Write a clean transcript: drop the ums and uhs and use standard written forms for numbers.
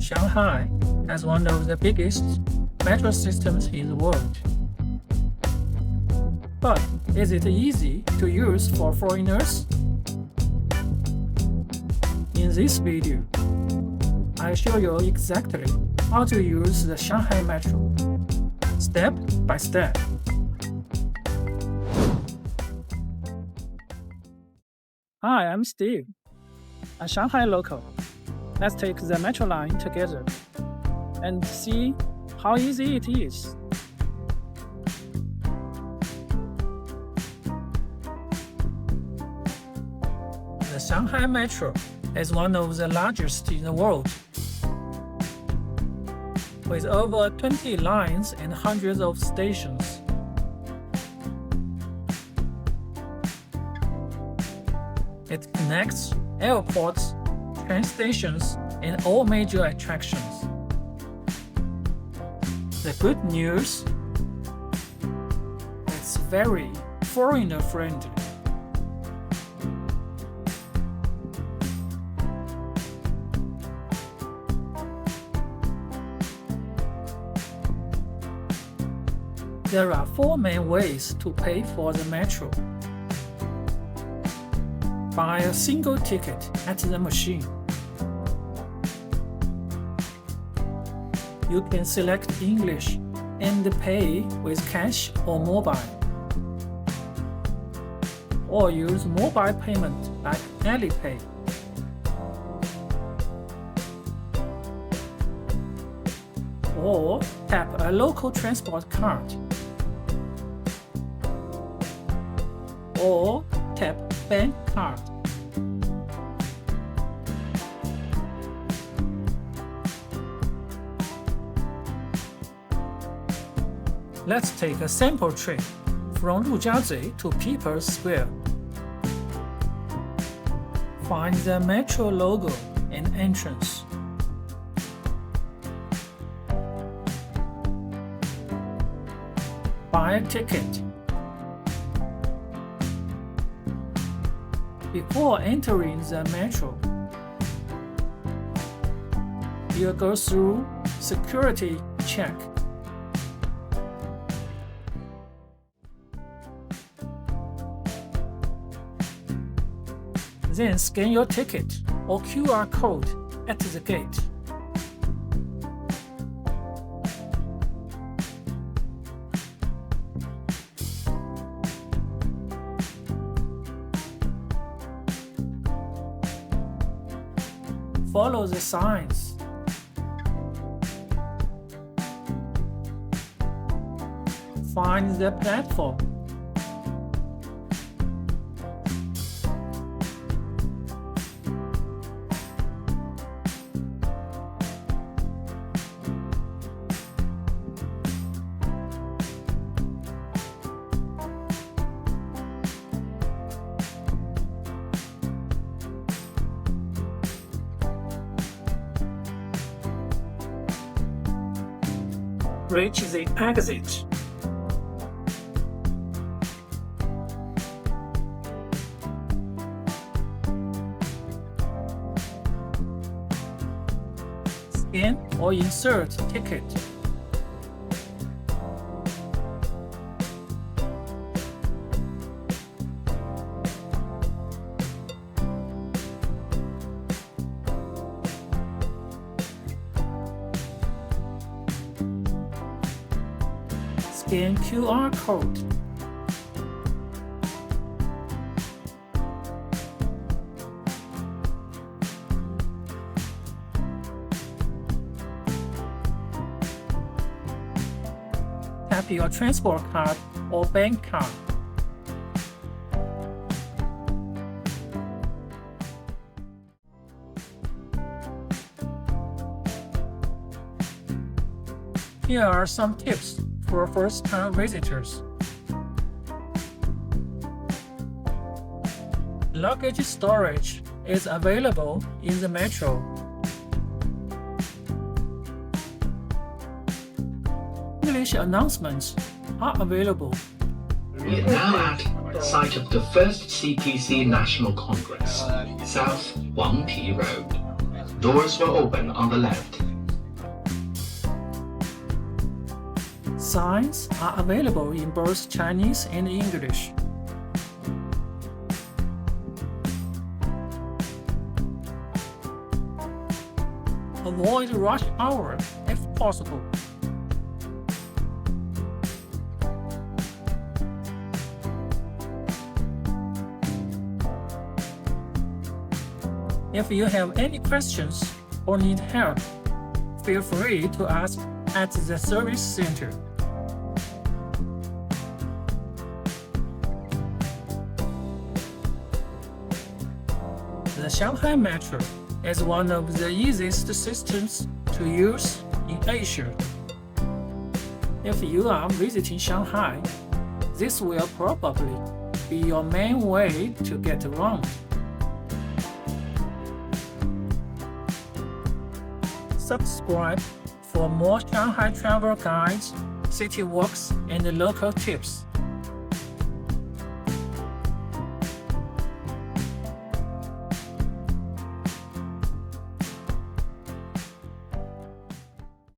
Shanghai has one of the biggest metro systems in the world. But is it easy to use for foreigners? In this video, I show you exactly how to use the Shanghai Metro, step by step. Hi, I'm Steve, a Shanghai local. Let's take the metro line together and see how easy it is. The Shanghai Metro is one of the largest in the world, with over 20 lines and hundreds of stations. It connects airports, train stations, and all major attractions. The good news: it's very foreigner-friendly. There are 4 main ways to pay for the metro. Buy a single ticket at the machine. You can select English and pay with cash or mobile, or use mobile payment like Alipay. Or tap a local transport card, or tap bank card. Let's take a sample trip from Lujiazui to People's Square. Find the metro logo and entrance. Buy a ticket. Before entering the metro, you'll go through security check. Then scan your ticket or QR code at the gate. Follow the signs. Find the platform. Reach the exit. Scan or insert ticket. Scan QR code. Tap your transport card or bank card. Here are some tips for first-time visitors. Luggage storage is available in the metro. English announcements are available. We are now at the site of the first CPC National Congress, South Wangpi Road. Doors will open on the left. Signs are available in both Chinese and English. Avoid rush hour if possible. If you have any questions or need help, feel free to ask at the service center. The Shanghai Metro is one of the easiest systems to use in Asia. If you are visiting Shanghai, this will probably be your main way to get around. Subscribe for more Shanghai travel guides, city walks, and local tips.